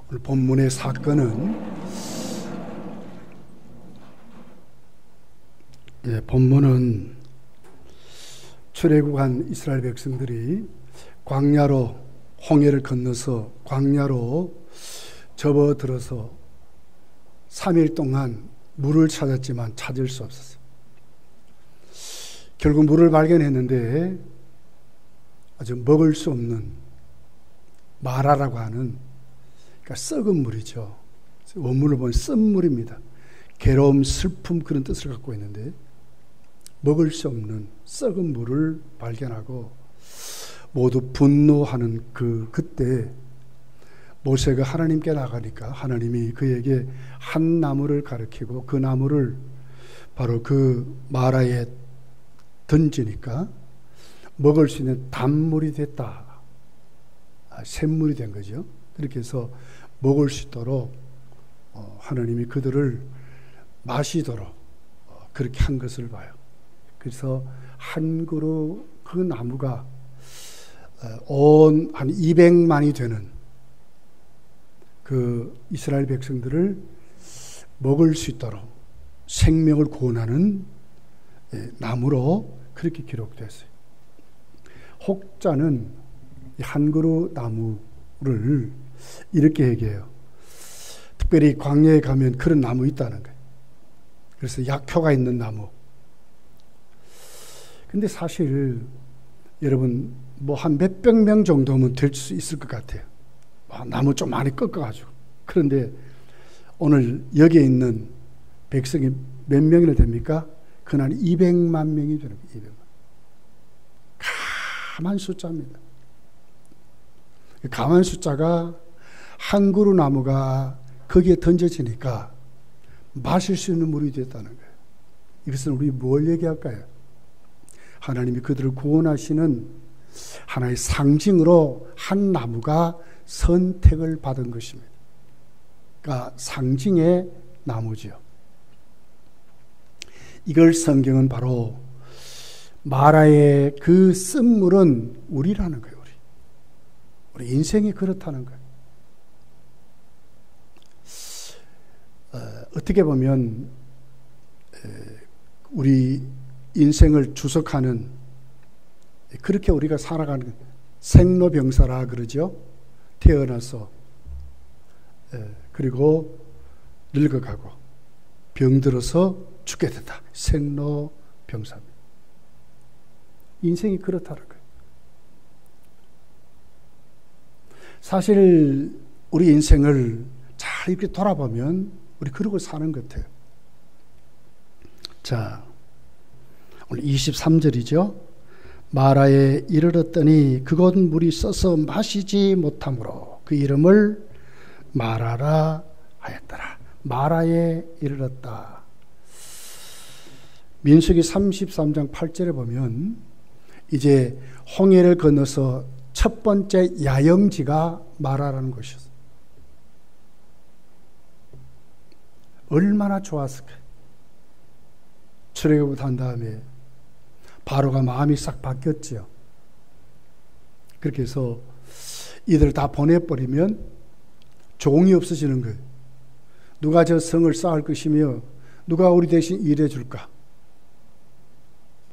오늘 본문의 사건은 본문은 출애굽한 이스라엘 백성들이 광야로 홍해를 건너서 광야로 접어들어서 3일 동안 물을 찾았지만 찾을 수 없었어요. 결국 물을 발견했는데 아주 먹을 수 없는 마라라고 하는, 그러니까 썩은 물이죠. 원문을 보면 쓴 물입니다. 괴로움, 슬픔 그런 뜻을 갖고 있는데 먹을 수 없는 썩은 물을 발견하고 모두 분노하는 그때 모세가 하나님께 나가니까 하나님이 그에게 한 나무를 가리키고 그 나무를 바로 그 마라에 던지니까 먹을 수 있는 단물이 됐다. 샘물이 된 거죠. 그렇게 해서 먹을 수 있도록 하나님이 그들을 마시도록 그렇게 한 것을 봐요. 그래서 한 그루 그 나무가 온 한 200만이 되는 그 이스라엘 백성들을 먹을 수 있도록 생명을 구원하는 나무로 그렇게 기록됐어요. 혹자는 한 그루 나무를 이렇게 얘기해요. 특별히 광야에 가면 그런 나무 있다는 거예요. 그래서 약효가 있는 나무. 근데 사실 여러분 뭐 한 몇백 명 정도면 될 수 있을 것 같아요. 나무 좀 많이 꺾어가지고. 그런데 오늘 여기에 있는 백성이 몇 명이나 됩니까? 그날 200만 명이 되는 거예요. 200만. 가만 숫자입니다. 가만 숫자가 한 그루 나무가 거기에 던져지니까 마실 수 있는 물이 됐다는 거예요. 이것은 우리 뭘 얘기할까요? 하나님이 그들을 구원하시는 하나의 상징으로 한 나무가 선택을 받은 것입니다. 그러니까 상징의 나무지요. 이걸 성경은 바로 마라의 그 쓴물은 우리라는 거예요. 우리 인생이 그렇다는 거예요. 어떻게 보면 우리 인생을 주석하는, 그렇게 우리가 살아가는 생로병사라 그러죠. 태어나서 그리고 늙어가고 병들어서 죽게 된다. 생로병사입니다. 인생이 그렇다는 거예요. 사실 우리 인생을 잘 이렇게 돌아보면 우리 그러고 사는 것 같아요. 자, 오늘 23절이죠. 마라에 이르렀더니 그곳 물이 써서 마시지 못하므로 그 이름을 마라라 하였더라. 마라에 이르렀다. 민수기 33장 8절에 보면 이제 홍해를 건너서 첫 번째 야영지가 마라라는 곳이었어요. 얼마나 좋았을까. 출애굽을 한 다음에 바로가 마음이 싹 바뀌었죠. 그렇게 해서 이들을 다 보내버리면 종이 없어지는 거예요. 누가 저 성을 쌓을 것이며 누가 우리 대신 일해 줄까.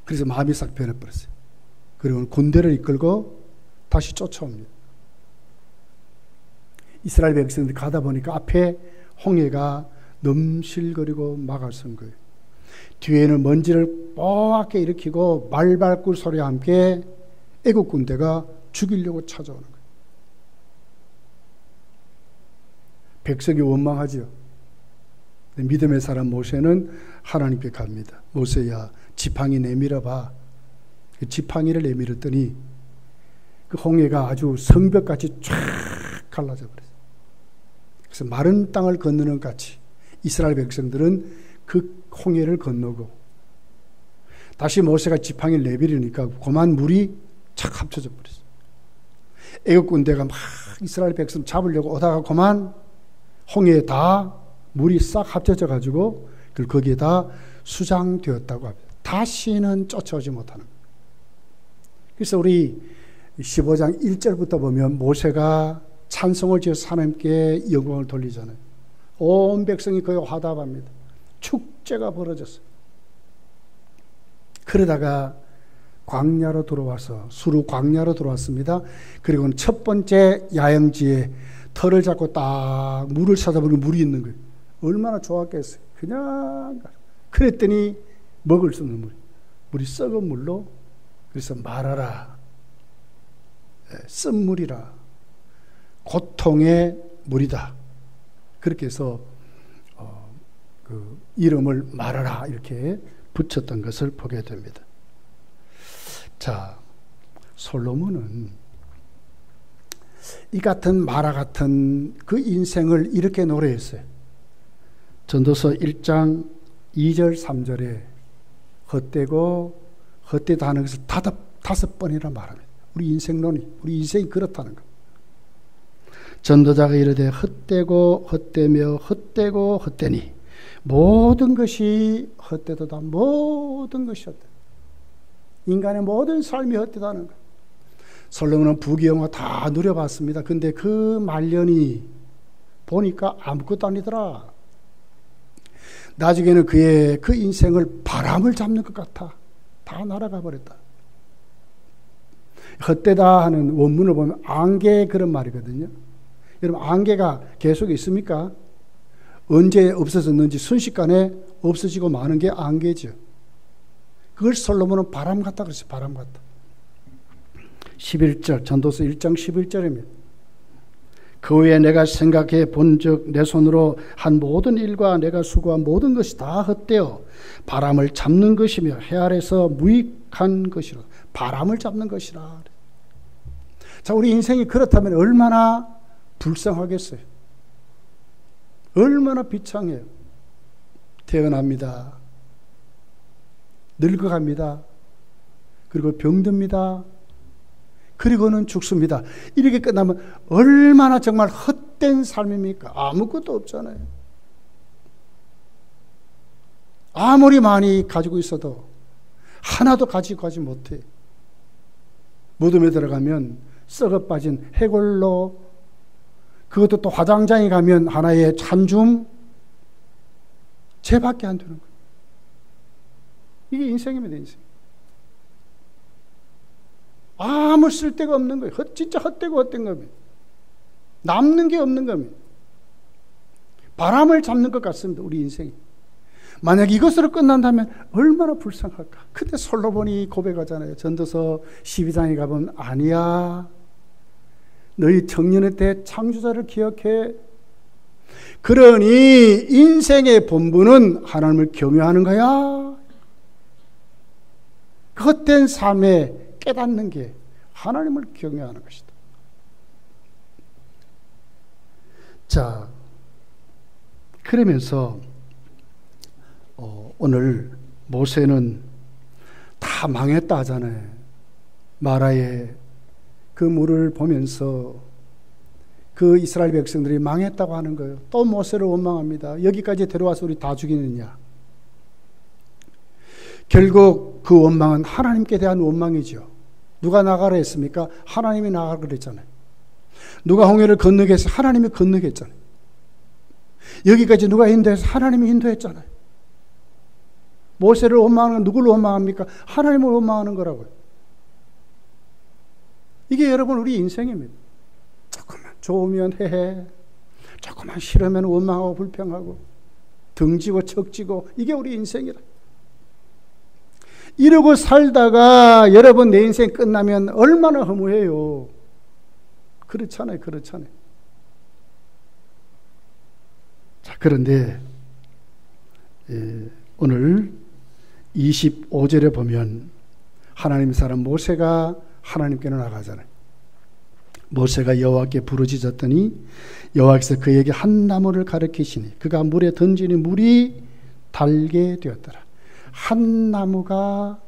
그래서 마음이 싹 변해버렸어요. 그리고 군대를 이끌고 다시 쫓아옵니다. 이스라엘 백성들이 가다 보니까 앞에 홍해가 넘실거리고 막아선 거예요. 뒤에는 먼지를 뽀얗게 일으키고 말발굴 소리와 함께 애국 군대가 죽이려고 찾아오는 거예요. 백성이 원망하죠. 믿음의 사람 모세는 하나님께 갑니다. 모세야, 지팡이 내밀어봐. 그 지팡이를 내밀었더니 그 홍해가 아주 성벽같이 쫙 갈라져 버렸어요. 그래서 마른 땅을 건너는 것 같이 이스라엘 백성들은 그 홍해를 건너고 다시 모세가 지팡이를 내밀으니까 그만 물이 착 합쳐져 버렸어요. 애국 군대가 막 이스라엘 백성 잡으려고 오다가 그만 홍해에 다 물이 싹 합쳐져 가지고 거기에다 수장되었다고 합니다. 다시는 쫓아오지 못하는 거예요. 그래서 우리 15장 1절부터 보면 모세가 찬송을 지어서 하나님께 영광을 돌리잖아요. 온 백성이 거기 화답합니다. 축제가 벌어졌어요. 그러다가 광야로 들어와서 수루 광야로 들어왔습니다. 그리고는 첫 번째 야영지에 털을 잡고 딱 물을 찾아보니 물이 있는 거예요. 얼마나 좋았겠어요. 그냥 그랬더니 먹을 수 없는 물이 썩은 물로, 그래서 말하라, 쓴 물이라, 고통의 물이다. 그렇게 해서 그 이름을 말하라 이렇게 붙였던 것을 보게 됩니다. 자, 솔로몬은 이 같은 마라 같은 그 인생을 이렇게 노래했어요. 전도서 1장 2절 3절에 헛되고 헛되다 하는 것을 다섯 번이나 말합니다. 우리 인생론이, 우리 인생이 그렇다는 것. 전도자가 이르되 헛되고 헛되며 헛되고 헛되니 모든 것이 헛되도다. 모든 것이 헛되다. 인간의 모든 삶이 헛되다는 것. 솔로몬은 부귀영화 다 누려봤습니다. 근데 그 말년이 보니까 아무것도 아니더라. 나중에는 그의 그 인생을 바람을 잡는 것 같아. 다 날아가 버렸다. 헛되다 하는 원문을 보면 안개 그런 말이거든요. 여러분, 안개가 계속 있습니까? 언제 없어졌는지 순식간에 없어지고 마는 게 안개죠. 그걸 솔로몬은 바람 같다 그랬어요. 바람 같다. 11절, 전도서 1장 11절입니다. 그 후에 내가 생각해 본즉 내 손으로 한 모든 일과 내가 수고한 모든 것이 다 헛되어 바람을 잡는 것이며 해 아래서 무익한 것이라. 바람을 잡는 것이라. 자, 우리 인생이 그렇다면 얼마나 불쌍하겠어요. 얼마나 비창해요. 태어납니다. 늙어갑니다. 그리고 병듭니다. 그리고는 죽습니다. 이렇게 끝나면 얼마나 정말 헛된 삶입니까? 아무것도 없잖아요. 아무리 많이 가지고 있어도 하나도 가지고 가지 못해. 무덤에 들어가면 썩어 빠진 해골로, 그것도 또 화장장에 가면 하나의 잔줌, 죄밖에 안 되는 거예요. 이게 인생입니다, 인생. 아무 쓸데가 없는 거예요. 진짜 헛되고 헛된 겁니다. 남는 게 없는 겁니다. 바람을 잡는 것 같습니다, 우리 인생이. 만약 이것으로 끝난다면 얼마나 불쌍할까. 근데 솔로몬이 고백하잖아요. 전도서 12장에 가보면 아니야. 너희 청년의 때 창조자를 기억해. 그러니 인생의 본분은 하나님을 경외하는 거야. 헛된 삶에 깨닫는 게 하나님을 경외하는 것이다. 자, 그러면서 오늘 모세는 다 망했다 하잖아요. 마라의 그 물을 보면서 그 이스라엘 백성들이 망했다고 하는 거예요. 또 모세를 원망합니다. 여기까지 데려와서 우리 다 죽이느냐. 결국 그 원망은 하나님께 대한 원망이죠. 누가 나가라 했습니까? 하나님이 나가라 그랬잖아요. 누가 홍해를 건너게 해서 하나님이 건너게 했잖아요. 여기까지 누가 인도해서 하나님이 인도했잖아요. 모세를 원망하는 건 누구를 원망합니까? 하나님을 원망하는 거라고요. 이게 여러분 우리 인생입니다. 조금만 좋으면 해해, 조금만 싫으면 원망하고 불평하고 등지고 척지고, 이게 우리 인생이라. 이러고 살다가 여러분 내 인생 끝나면 얼마나 허무해요. 그렇잖아요. 그렇잖아요. 자, 그런데 오늘 25절에 보면 하나님 사람 모세가 하나님께로 나가잖아요. 모세가 여호와께 부르짖었더니 여호와께서 그에게 한 나무를 가르치시니 그가 물에 던지니 물이 달게 되었더라. 한 나무가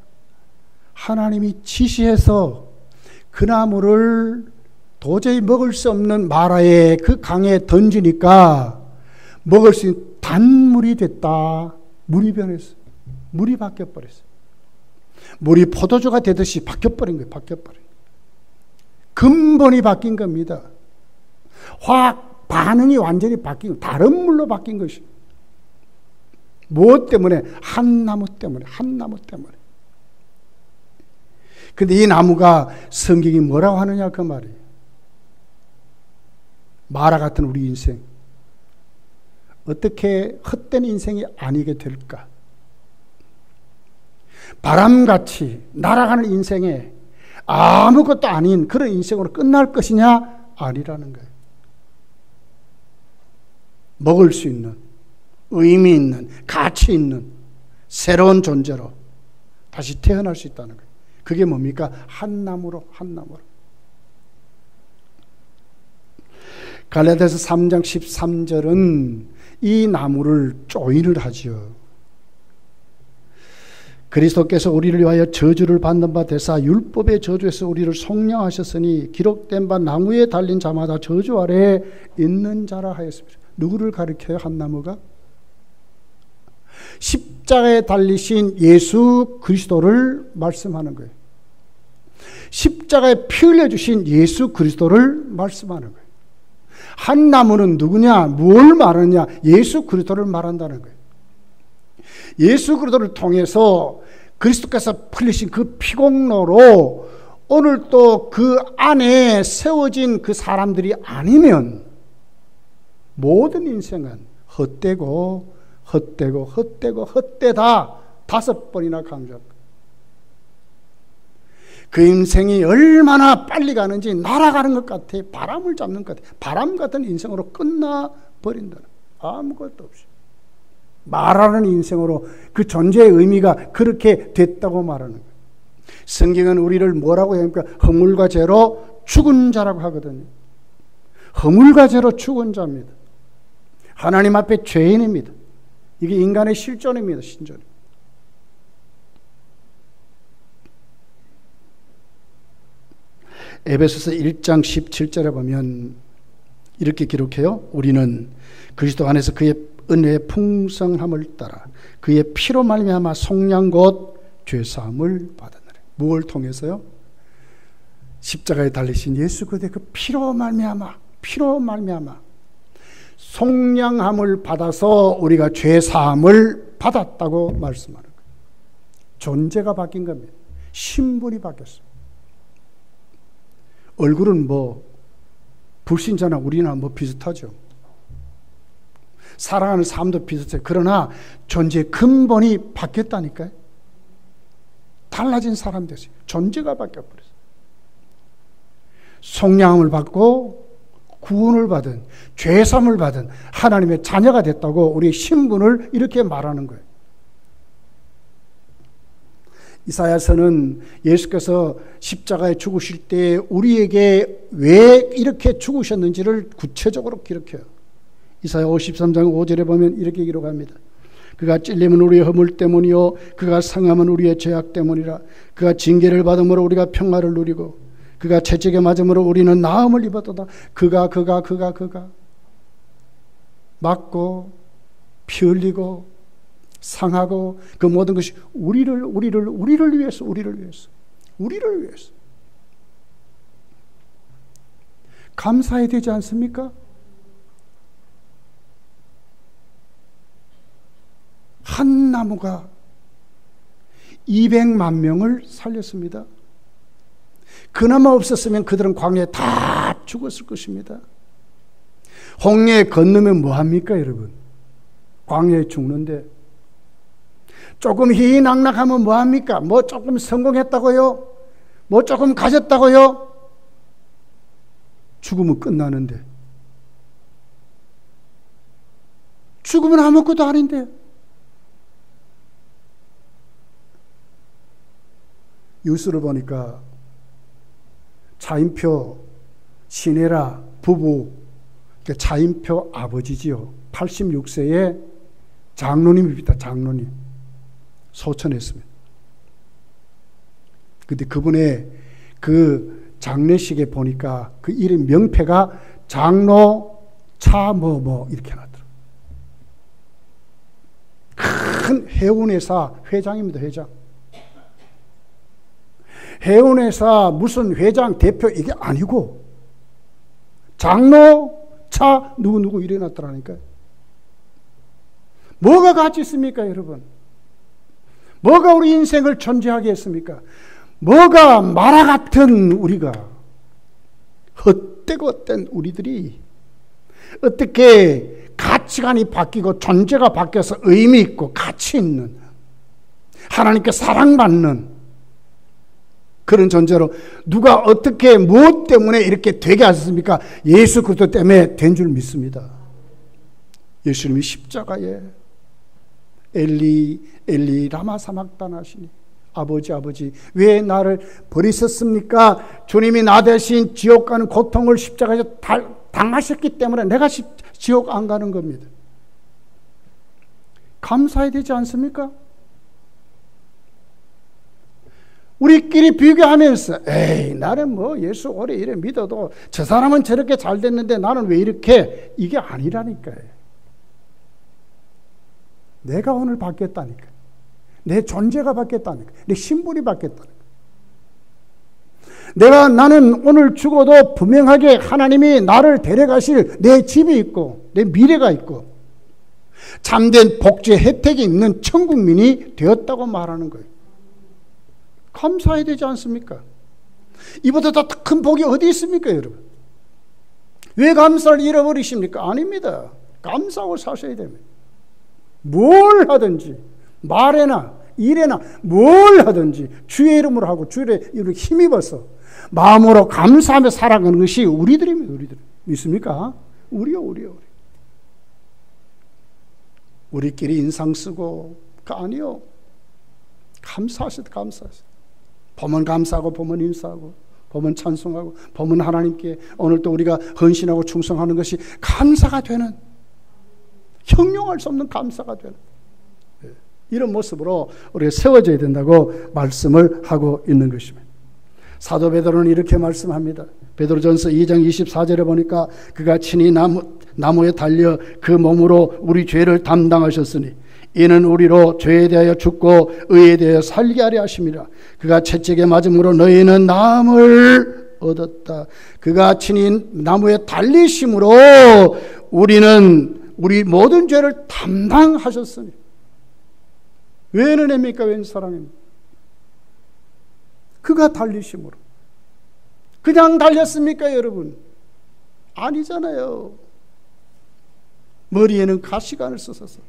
하나님이 지시해서 그 나무를 도저히 먹을 수 없는 마라의 그 강에 던지니까 먹을 수 있는 단물이 됐다. 물이 변했어요. 물이 바뀌어버렸어요. 물이 포도주가 되듯이 바뀌어버린 거예요. 바뀌어버린 거예요. 근본이 바뀐 겁니다. 화학 반응이 완전히 바뀐, 다른 물로 바뀐 것이. 무엇 때문에? 한 나무 때문에, 한 나무 때문에. 근데 이 나무가 성경이 뭐라고 하느냐 그 말이에요. 마라 같은 우리 인생, 어떻게 헛된 인생이 아니게 될까? 바람같이 날아가는 인생에 아무것도 아닌 그런 인생으로 끝날 것이냐? 아니라는 거예요. 먹을 수 있는, 의미 있는, 가치 있는 새로운 존재로 다시 태어날 수 있다는 거예요. 그게 뭡니까? 한 나무로, 한 나무로. 갈라디아서 3장 13절은 이 나무를 조인을 하지요. 그리스도께서 우리를 위하여 저주를 받는 바 되사 율법의 저주에서 우리를 속량하셨으니 기록된 바 나무에 달린 자마다 저주 아래에 있는 자라 하였습니다. 누구를 가리켜요? 한 나무가? 십자가에 달리신 예수 그리스도를 말씀하는 거예요. 십자가에 피 흘려주신 예수 그리스도를 말씀하는 거예요. 한 나무는 누구냐? 뭘 말하느냐? 예수 그리스도를 말한다는 거예요. 예수 그리스도를 통해서 그리스도께서 풀리신 그 피공로로 오늘 또 그 안에 세워진 그 사람들이 아니면 모든 인생은 헛되고 헛되고 헛되고 헛되다 5번이나 강조합니다. 그 인생이 얼마나 빨리 가는지 날아가는 것 같아. 바람을 잡는 것 같아. 바람 같은 인생으로 끝나버린다. 아무것도 없이. 말하는 인생으로 그 존재의 의미가 그렇게 됐다고 말하는 거예요. 성경은 우리를 뭐라고 합니까? 허물과 죄로 죽은 자라고 하거든요. 허물과 죄로 죽은 자입니다. 하나님 앞에 죄인입니다. 이게 인간의 실존입니다. 신존. 에베소서 1장 17절에 보면 이렇게 기록해요. 우리는 그리스도 안에서 그의 은혜의 풍성함을 따라 그의 피로 말미암아 속량 곧 죄사함을 받았느라. 무엇을 통해서요? 십자가에 달리신 예수 그리스도의 그 피로 말미암아 속량함을 받아서 우리가 죄사함을 받았다고 말씀하는 거예요. 존재가 바뀐 겁니다. 신분이 바뀌었어요. 얼굴은 뭐 불신자나 우리나 뭐 비슷하죠. 살아가는 삶도 비슷해요. 그러나 존재의 근본이 바뀌었다니까요. 달라진 사람 됐어요. 존재가 바뀌어버렸어요. 속량함을 받고 구원을 받은, 죄사함을 받은 하나님의 자녀가 됐다고 우리의 신분을 이렇게 말하는 거예요. 이사야서는 예수께서 십자가에 죽으실 때 우리에게 왜 이렇게 죽으셨는지를 구체적으로 기록해요. 이사야 53장 5절에 보면 이렇게 기록합니다. 그가 찔림은 우리의 허물 때문이요 그가 상함은 우리의 죄악 때문이라. 그가 징계를 받음으로 우리가 평화를 누리고 그가 채찍에 맞음으로 우리는 나음을 입었도다. 그가 맞고 피 흘리고 상하고 그 모든 것이 우리를 위해서 감사해야 되지 않습니까? 한 나무가 200만 명을 살렸습니다. 그나마 없었으면 그들은 광야에 다 죽었을 것입니다. 홍해 건너면 뭐합니까 여러분? 광야에 죽는데 조금 희희낙낙하면 뭐합니까? 뭐 조금 성공했다고요? 뭐 조금 가졌다고요? 죽으면 끝나는데 죽으면 아무것도 아닌데 뉴스를 보니까 차인표 신혜라 부부, 차인표 아버지지요. 86세의 장로님입니다. 장로님. 소천했습니다. 근데 그분의 그 장례식에 보니까 그 이름 명패가 장로 차 이렇게 해놨더라고요. 큰 해운회사 회장입니다. 회장. 해운회사 무슨 회장 대표 이게 아니고 장로, 차, 누구 일어났더라니까요. 뭐가 가치 있습니까, 여러분? 뭐가 우리 인생을 존재하게 했습니까? 뭐가 마라 같은 우리가, 헛되고 헛된 우리들이 어떻게 가치관이 바뀌고 존재가 바뀌어서 의미 있고 가치 있는, 하나님께 사랑받는 그런 존재로 누가 어떻게 무엇 때문에 이렇게 되게 하셨습니까? 예수 그리스도 때문에 된 줄 믿습니다. 예수님이 십자가에 엘리 엘리 라마 사막단 하시니 아버지 왜 나를 버리셨습니까? 주님이 나 대신 지옥 가는 고통을 십자가에서 당하셨기 때문에 내가 지옥 안 가는 겁니다. 감사해야 되지 않습니까? 우리끼리 비교하면서 에이 나는 뭐 예수 오래 이래 믿어도 저 사람은 저렇게 잘 됐는데 나는 왜 이렇게, 이게 아니라니까요. 내가 오늘 바뀌었다니까. 내 존재가 바뀌었다니까. 내 신분이 바뀌었다니까. 나는 오늘 죽어도 분명하게 하나님이 나를 데려가실 내 집이 있고 내 미래가 있고 참된 복지의 혜택이 있는 천국민이 되었다고 말하는 거예요. 감사해야 되지 않습니까? 이보다 더 큰 복이 어디 있습니까, 여러분? 왜 감사를 잃어버리십니까? 아닙니다. 감사하고 사셔야 됩니다. 뭘 하든지 말에나 일에나 뭘 하든지 주의 이름으로 하고 주의 이름으로 힘입어서 마음으로 감사하며 살아가는 것이 우리들입니다. 우리들 믿습니까? 우리요. 우리끼리 인상 쓰고 아니요. 감사하시다. 보면 감사하고 보면 인사하고 보면 찬송하고 보면 하나님께 오늘 또 우리가 헌신하고 충성하는 것이 감사가 되는, 형용할 수 없는 감사가 되는 이런 모습으로 우리가 세워져야 된다고 말씀을 하고 있는 것입니다. 사도 베드로는 이렇게 말씀합니다. 베드로전서 2장 24절에 보니까 그가 친히 나무에 달려 그 몸으로 우리 죄를 담당하셨으니 이는 우리로 죄에 대하여 죽고 의에 대하여 살게 하려 하심이라. 그가 채찍에 맞음으로 너희는 나음을 얻었다. 그가 친히 나무에 달리심으로 우리는 우리 모든 죄를 담당하셨으니. 왜 은혜입니까? 웬 사랑입니까? 그가 달리심으로. 그냥 달렸습니까, 여러분? 아니잖아요. 머리에는 가시관을 쓰셔서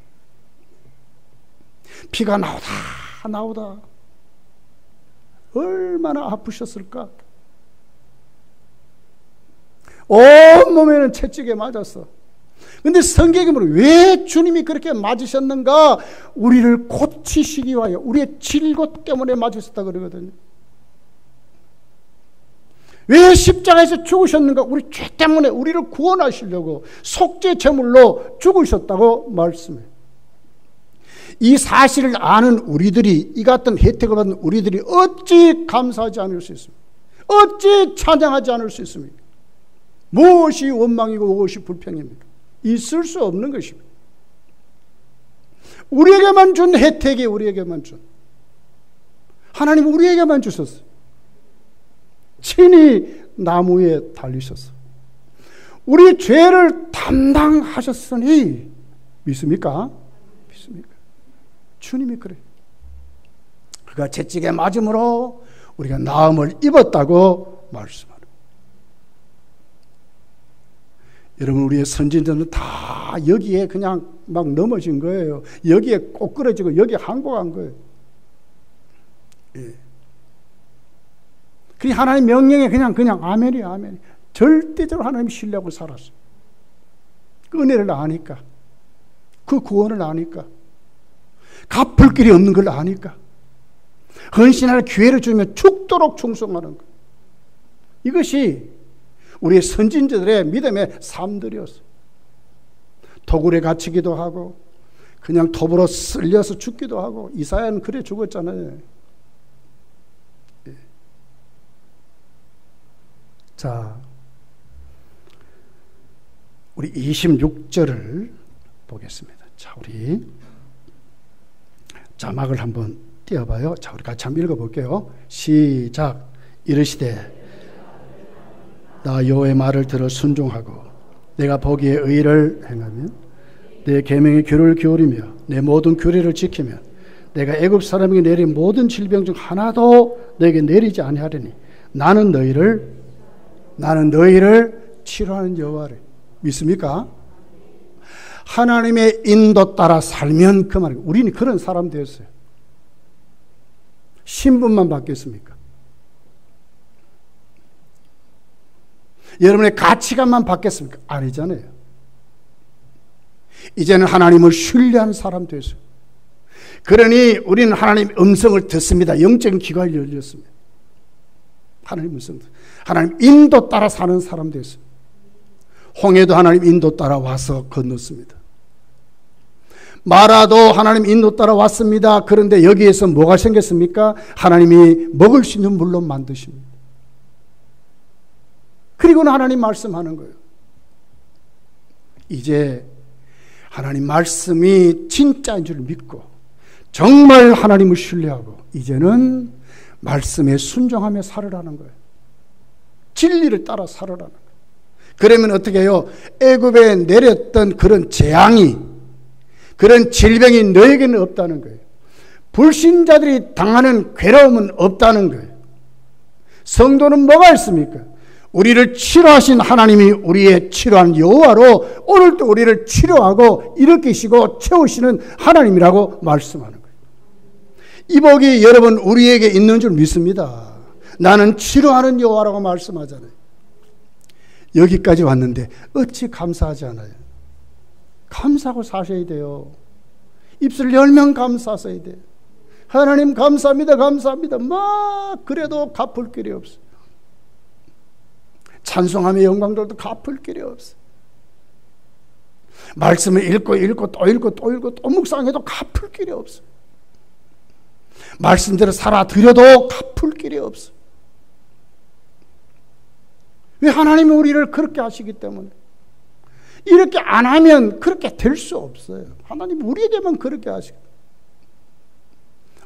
피가 나오다 얼마나 아프셨을까? 온몸에는 채찍에 맞았어. 근데 성경에 보면 왜 주님이 그렇게 맞으셨는가? 우리를 고치시기 위하여, 우리의 질고 때문에 맞으셨다 그러거든요. 왜 십자가에서 죽으셨는가? 우리 죄 때문에 우리를 구원하시려고 속죄 제물로 죽으셨다고 말씀해요. 이 사실을 아는 우리들이, 이 같은 혜택을 받는 우리들이 어찌 감사하지 않을 수 있습니까? 어찌 찬양하지 않을 수 있습니까? 무엇이 원망이고 무엇이 불평입니까? 있을 수 없는 것입니다. 우리에게만 준 혜택이 우리에게만 준, 하나님은 우리에게만 주셨어요. 친히 나무에 달리셔서 우리 죄를 담당하셨으니 믿습니까? 믿습니까? 주님이 그래요. 그가 채찍에 맞음으로 우리가 나음을 입었다고 말씀하는. 여러분, 우리의 선진들은 다 여기에 그냥 막 넘어진 거예요. 여기에 꼬꾸러지고 여기에 항복한 거예요. 예. 그 하나님 명령에 그냥 아멘이야, 아멘. 절대적으로 하나님 신뢰하고 살았어요. 그 은혜를 아니까, 그 구원을 아니까, 갚을 길이 없는 걸 아니까, 헌신할 기회를 주면 죽도록 충성하는 것. 이것이 우리의 선진자들의 믿음의 삶들이었어요. 도굴에 갇히기도 하고 그냥 톱으로 쓸려서 죽기도 하고, 이사야는 그래 죽었잖아요. 자, 우리 26절을 보겠습니다. 자, 우리 자막을 한번 띄워봐요. 자, 우리 같이 한번 읽어볼게요. 시작. 이르시되 나 여호와의 말을 들어 순종하고 내가 보기에 의를 행하면 내 계명의 규를 기울이며 내 모든 규례를 지키면 내가 애굽 사람에게 내린 모든 질병 중 하나도 너에게 내리지 아니하리니 나는 너희를 치료하는 여호와를 믿습니까? 하나님의 인도 따라 살면 그 말이에요. 우리는 그런 사람 되었어요. 신분만 바뀌었습니까? 여러분의 가치관만 바뀌었습니까? 아니잖아요. 이제는 하나님을 신뢰하는 사람 되었어요. 그러니 우리는 하나님 음성을 듣습니다. 영적인 귀가 열렸습니다. 하나님 음성, 하나님 인도 따라 사는 사람 되었어요. 홍해도 하나님 인도 따라 와서 건넜습니다. 마라도 하나님 인도 따라 왔습니다. 그런데 여기에서 뭐가 생겼습니까? 하나님이 먹을 수 있는 물로 만드십니다. 그리고는 하나님 말씀하는 거예요. 이제 하나님 말씀이 진짜인 줄 믿고 정말 하나님을 신뢰하고 이제는 말씀에 순종하며 살으라는 거예요. 진리를 따라 살으라는 거예요. 그러면 어떻게 해요? 애굽에 내렸던 그런 재앙이, 그런 질병이 너에게는 없다는 거예요. 불신자들이 당하는 괴로움은 없다는 거예요. 성도는 뭐가 있습니까? 우리를 치료하신 하나님이 우리의 치료한 여호와로 오늘도 우리를 치료하고 일으키시고 채우시는 하나님이라고 말씀하는 거예요. 이 복이 여러분 우리에게 있는 줄 믿습니다. 나는 치료하는 여호와라고 말씀하잖아요. 여기까지 왔는데 어찌 감사하지 않아요? 감사하고 사셔야 돼요. 입술 열면 감사하셔야 돼요. 하나님 감사합니다, 감사합니다. 막 그래도 갚을 길이 없어요. 찬송하며 영광들도 갚을 길이 없어요. 말씀을 읽고 또 읽고 또 묵상해도 갚을 길이 없어요. 말씀대로 살아드려도 갚을 길이 없어요. 왜? 하나님이 우리를 그렇게 하시기 때문에. 이렇게 안 하면 그렇게 될 수 없어요. 하나님 우리에게만 그렇게 하시고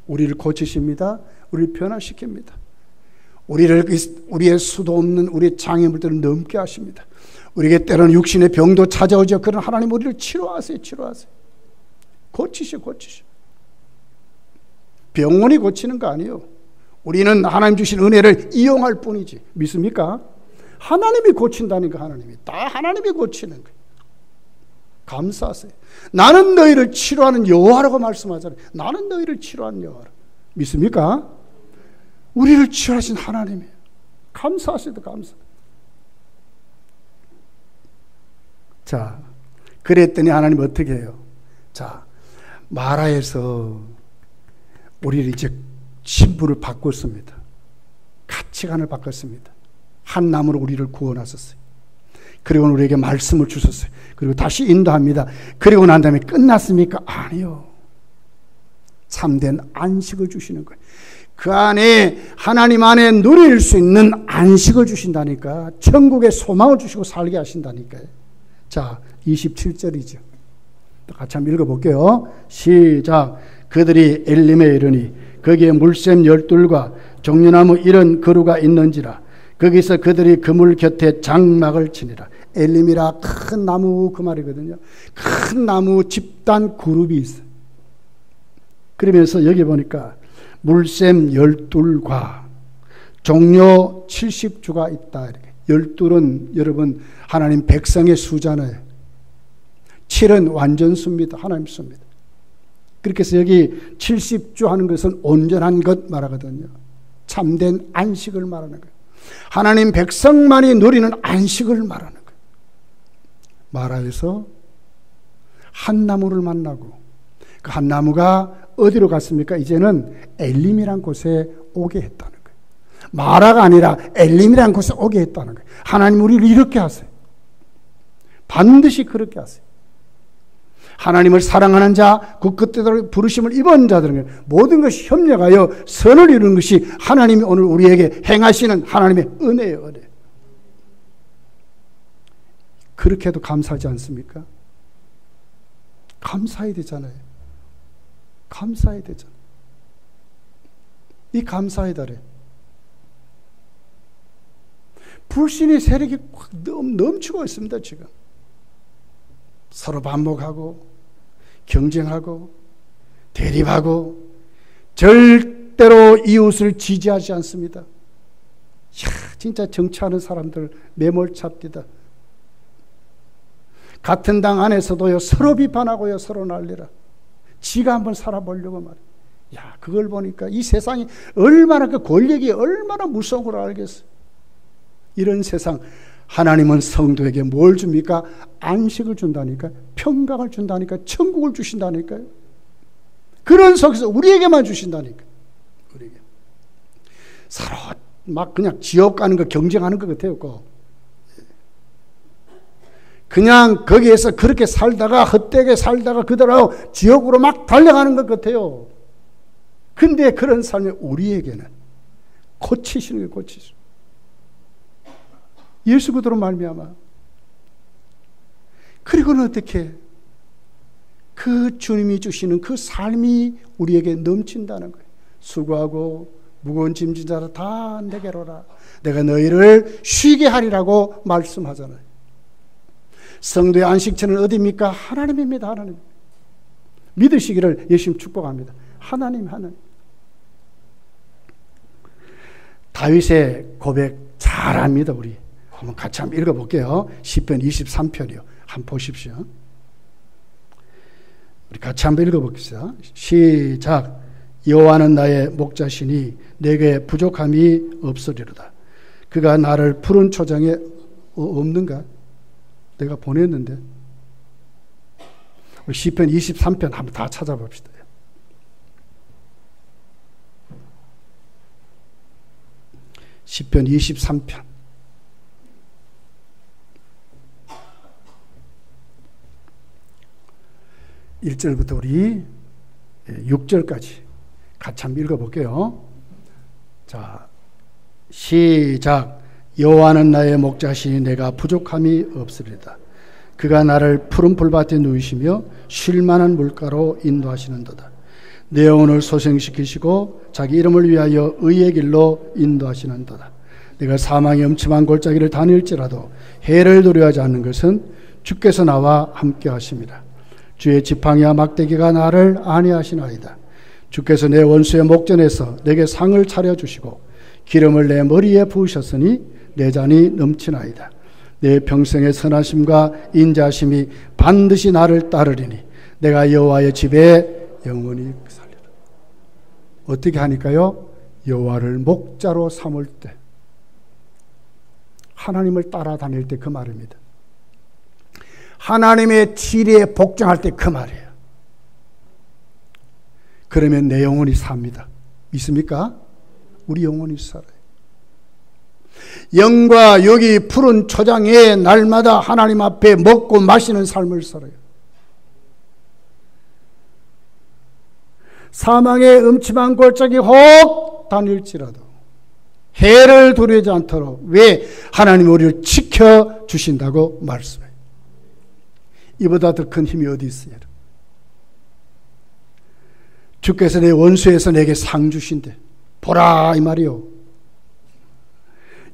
우리를 고치십니다. 우리를 변화시킵니다. 우리의 수도 없는 우리의 장애물들을 넘게 하십니다. 우리에게 때로는 육신의 병도 찾아오죠. 그러나 하나님 우리를 치료하세요. 고치셔. 병원이 고치는 거 아니에요. 우리는 하나님 주신 은혜를 이용할 뿐이지. 믿습니까? 하나님이 고친다니까. 하나님이 다 하나님이 고치는 거예요. 감사하세요. 나는 너희를 치료하는 여호와라고 말씀하잖아요. 나는 너희를 치료하는 여호와라. 믿습니까? 우리를 치료하신 하나님이에요. 감사하시다 감사. 자, 그랬더니 하나님 어떻게 해요? 자, 마라에서 우리를 이제 신분을 바꿨습니다. 가치관을 바꿨습니다. 한 나무로 우리를 구원하셨어요. 그리고 우리에게 말씀을 주셨어요. 그리고 다시 인도합니다. 그리고 난 다음에 끝났습니까? 아니요. 참된 안식을 주시는 거예요. 그 안에 하나님 안에 누릴 수 있는 안식을 주신다니까. 천국의 소망을 주시고 살게 하신다니까요. 자, 27절이죠. 같이 한번 읽어볼게요. 시작. 그들이 엘림에 이르니 거기에 물샘 12과 종려나무 이런 그루가 있는지라. 거기서 그들이 그물 곁에 장막을 치니라. 엘림이라 큰 나무 그 말이거든요. 큰 나무 집단 그룹이 있어요. 그러면서 여기 보니까 물샘 12과 종려 70주가 있다. 12은 여러분 하나님 백성의 수잖아요. 7은 완전수입니다. 하나님 수입니다. 그렇게 해서 여기 70주 하는 것은 온전한 것 말하거든요. 참된 안식을 말하는 거예요. 하나님 백성만이 누리는 안식을 말하는 거예요. 마라에서 한 나무를 만나고 그 한 나무가 어디로 갔습니까? 이제는 엘림이란 곳에 오게 했다는 거예요. 마라가 아니라 엘림이란 곳에 오게 했다는 거예요. 하나님 우리를 이렇게 하세요. 반드시 그렇게 하세요. 하나님을 사랑하는 자, 그 뜻대로 부르심을 입은 자들은 모든 것이 협력하여 선을 이루는 것이 하나님이 오늘 우리에게 행하시는 하나님의 은혜예요. 은혜. 그렇게 해도 감사하지 않습니까? 감사해야 되잖아요. 감사해야 되잖아요. 이 감사의 달에 불신의 세력이 확 넘치고 있습니다. 지금 서로 반목하고 경쟁하고 대립하고 절대로 이웃을 지지하지 않습니다. 진짜 정치하는 사람들 매몰찹니다. 같은 당 안에서도요, 서로 비판하고요, 서로 난리라. 지가 한번 살아보려고 말이야. 그걸 보니까 이 세상이 얼마나, 그 권력이 얼마나 무서운 걸 알겠어요. 이런 세상, 하나님은 성도에게 뭘 줍니까? 안식을 준다니까, 평강을 준다니까, 천국을 주신다니까요. 그런 속에서 우리에게만 주신다니까. 우리에게. 서로 막 그냥 지옥 가는 거 경쟁하는 것 같아요. 그냥 거기에서 그렇게 살다가, 헛되게 살다가 그대로 지옥으로 막 달려가는 것 같아요. 근데 그런 삶이 우리에게는 고치시는 게 고치시는. 예수 그대로 말미암아. 그리고는 어떻게 그 주님이 주시는 그 삶이 우리에게 넘친다는 거예요. 수고하고 무거운 짐진 자라 다 내게로 오라. 내가 너희를 쉬게 하리라고 말씀하잖아요. 성도의 안식처는 어디입니까? 하나님입니다. 하나님. 믿으시기를 예수님 축복합니다. 하나님. 다윗의 고백 잘합니다. 우리 한번 같이 한번 읽어볼게요. 시편 23편이요. 한번 보십시오. 우리 같이 한번 읽어봅시다. 시작. 여호와는 나의 목자시니 내게 부족함이 없으리로다. 그가 나를 푸른 초장에 없는가? 내가 보냈는데. 우리 시편 23편 한번 다 찾아봅시다. 시편 23편 1절부터 우리 6절까지 같이 한번 읽어볼게요. 자, 시작. 여호와는 나의 목자시니 내가 부족함이 없으리다. 그가 나를 푸른 풀밭에 누이시며 쉴만한 물가로 인도하시는도다. 내 영혼을 소생시키시고 자기 이름을 위하여 의의 길로 인도하시는도다. 내가 사망의 음침한 골짜기를 다닐지라도 해를 두려워하지 않는 것은 주께서 나와 함께 하심이라. 주의 지팡이와 막대기가 나를 안위하시나이다. 주께서 내 원수의 목전에서 내게 상을 차려주시고 기름을 내 머리에 부으셨으니 내 잔이 넘치나이다. 내 평생의 선하심과 인자심이 반드시 나를 따르리니 내가 여호와의 집에 영원히 살리라. 어떻게 하니까요? 여호와를 목자로 삼을 때, 하나님을 따라다닐 때 그 말입니다. 하나님의 진리에 복종할 때 그 말이에요. 그러면 내 영혼이 삽니다. 믿습니까? 우리 영혼이 살아요. 영과 여기 푸른 초장에 날마다 하나님 앞에 먹고 마시는 삶을 살아요. 사망의 음침한 골짜기 혹 다닐지라도 해를 두려워하지 않도록. 왜? 하나님이 우리를 지켜주신다고 말씀해요. 이보다 더 큰 힘이 어디 있어요? 주께서 내 원수에서 내게 상 주신대. 보라 이 말이요.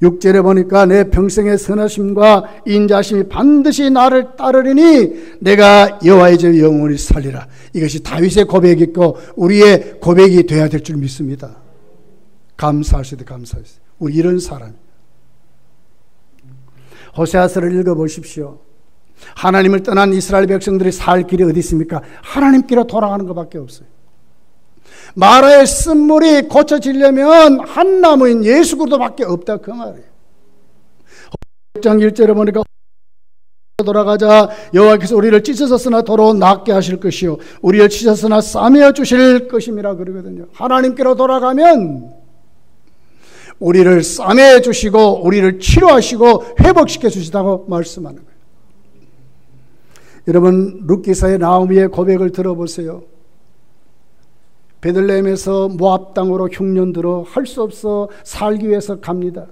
6절에 보니까 내 평생의 선하심과 인자심이 반드시 나를 따르리니 내가 여호와의 집 영원히 살리라. 이것이 다윗의 고백이고 우리의 고백이 되어야 될 줄 믿습니다. 감사하시되 감사하시되. 우리 이런 사람. 호세아서를 읽어보십시오. 하나님을 떠난 이스라엘 백성들이 살 길이 어디 있습니까? 하나님께로 돌아가는 것밖에 없어요. 마라의 쓴물이 고쳐지려면 한 나무인 예수 그리스도밖에 없다 그 말이에요. 6장 1절에 보니까 돌아가자 여호와께서 우리를 찢으셨으나 도로 낫게 하실 것이요 우리를 찢으셨으나 싸매어 주실 것임이라 그러거든요. 하나님께로 돌아가면 우리를 싸매어 주시고 우리를 치료하시고 회복시켜 주시다고 말씀하는 거예요. 여러분 룻기서의 나오미의 고백을 들어보세요. 베들레헴에서 모압 땅으로 흉년 들어 할 수 없어 살기 위해서 갑니다.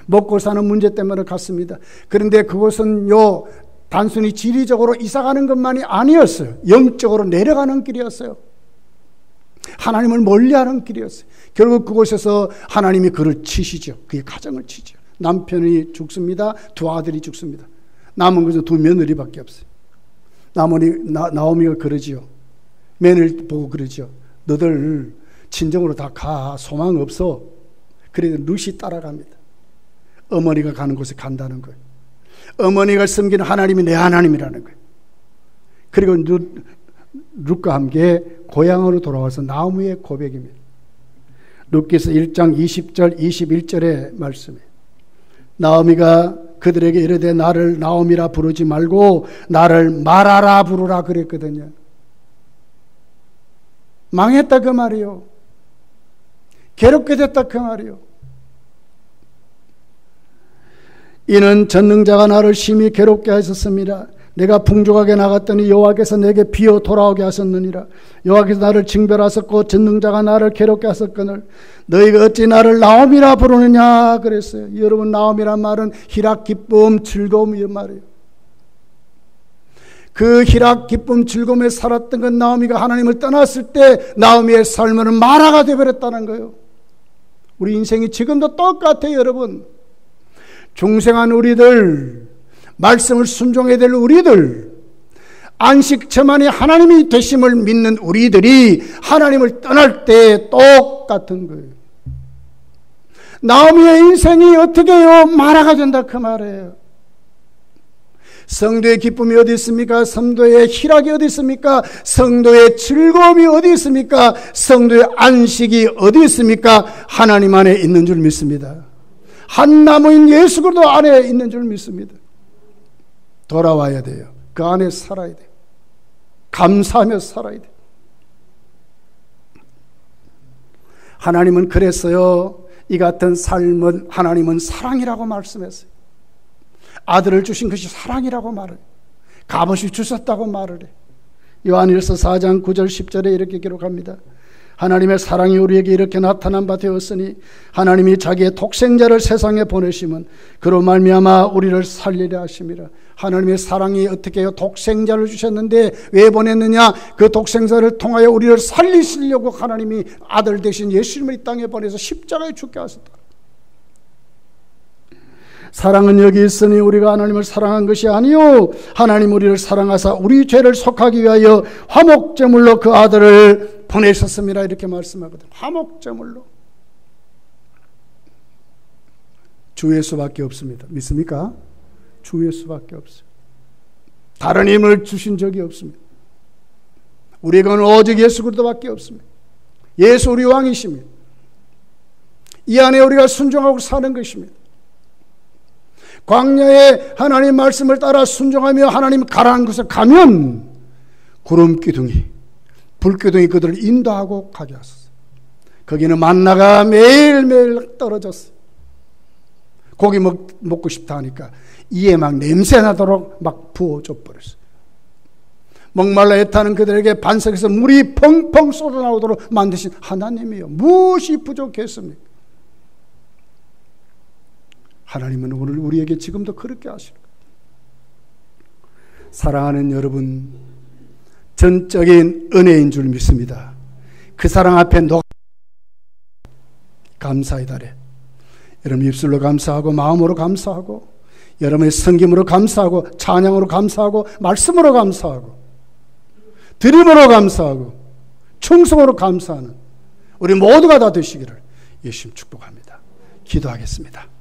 먹고 사는 문제 때문에 갔습니다. 그런데 그곳은 단순히 지리적으로 이사가는 것만이 아니었어요. 영적으로 내려가는 길이었어요. 하나님을 멀리하는 길이었어요. 결국 그곳에서 하나님이 그를 치시죠. 그의 가정을 치죠. 남편이 죽습니다. 두 아들이 죽습니다. 남은 것은 두 며느리밖에 없어요. 나오미가 그러지요. 며느리 보고 그러지요. 너들 친정으로 다 가. 소망 없어. 그래도 룻이 따라갑니다. 어머니가 가는 곳에 간다는 거예요. 어머니가 섬기는 하나님이 내 하나님이라는 거예요. 그리고 룻과 함께 고향으로 돌아와서 나오미의 고백입니다. 룻기서 1장 20절 21절의 말씀이에요. 나오미가 그들에게 이르되 나를 나오미라 부르지 말고 나를 마라라 부르라 그랬거든요. 망했다 그 말이요. 괴롭게 됐다 그 말이요. 이는 전능자가 나를 심히 괴롭게 하셨습니다. 내가 풍족하게 나갔더니 여호와께서 내게 비어 돌아오게 하셨느니라. 여호와께서 나를 징벌하셨고 전능자가 나를 괴롭게 하셨거늘 너희가 어찌 나를 나오미라 부르느냐 그랬어요. 여러분, 나오미란 말은 희락, 기쁨, 즐거움 이런 말이에요. 그 희락, 기쁨, 즐거움에 살았던 건 나오미가 하나님을 떠났을 때 나오미의 삶은 마라가 되어버렸다는 거예요. 우리 인생이 지금도 똑같아요. 여러분, 중생한 우리들, 말씀을 순종해야 될 우리들, 안식처만이 하나님이 되심을 믿는 우리들이 하나님을 떠날 때 똑같은 거예요. 나오미의 인생이 어떻게 해요? 마라가 된다 그 말이에요. 성도의 기쁨이 어디 있습니까? 성도의 희락이 어디 있습니까? 성도의 즐거움이 어디 있습니까? 성도의 안식이 어디 있습니까? 하나님 안에 있는 줄 믿습니다. 한 나무인 예수 그리스도 안에 있는 줄 믿습니다. 돌아와야 돼요. 그 안에 살아야 돼요. 감사하며 살아야 돼요. 하나님은 그랬어요. 이 같은 삶은 하나님은 사랑이라고 말씀했어요. 아들을 주신 것이 사랑이라고 말을 해요. 값없이 주셨다고 말을 해요. 요한일서 4장 9절 10절에 이렇게 기록합니다. 하나님의 사랑이 우리에게 이렇게 나타난 바 되었으니 하나님이 자기의 독생자를 세상에 보내심은 그로 말미암아 우리를 살리려 하심이라. 하나님의 사랑이 어떻게 해요? 독생자를 주셨는데 왜 보냈느냐? 그 독생자를 통하여 우리를 살리시려고 하나님이 아들 대신 예수님을 이 땅에 보내서 십자가에 죽게 하셨다. 사랑은 여기 있으니 우리가 하나님을 사랑한 것이 아니요 하나님 우리를 사랑하사 우리 죄를 속하기 위하여 화목제물로 그 아들을 보내셨습니다. 이렇게 말씀하거든요. 화목제물로. 주 예수밖에 없습니다. 믿습니까? 주 예수밖에 없어요. 다른 힘을 주신 적이 없습니다. 우리에게는 오직 예수 그리스도밖에 없습니다. 예수 우리 왕이십니다. 이 안에 우리가 순종하고 사는 것입니다. 광야에 하나님 말씀을 따라 순종하며 하나님 가라는 곳에 가면 구름기둥이 불기둥이 그들을 인도하고 가게 하셨어요. 거기는 만나가 매일매일 떨어졌어요. 고기 먹고 싶다 하니까 이에 막 냄새 나도록 막 부어줘 버렸어요. 목말라 애타는 그들에게 반석에서 물이 펑펑 쏟아나오도록 만드신 하나님이요, 무엇이 부족했습니까? 하나님은 오늘 우리에게 지금도 그렇게 하시는 거예요. 사랑하는 여러분, 전적인 은혜인 줄 믿습니다. 그 사랑 앞에 감사의 달에 여러분 입술로 감사하고 마음으로 감사하고 여러분의 섬김으로 감사하고 찬양으로 감사하고 말씀으로 감사하고 드림으로 감사하고 충성으로 감사하는 우리 모두가 다 되시기를 예수님 축복합니다. 기도하겠습니다.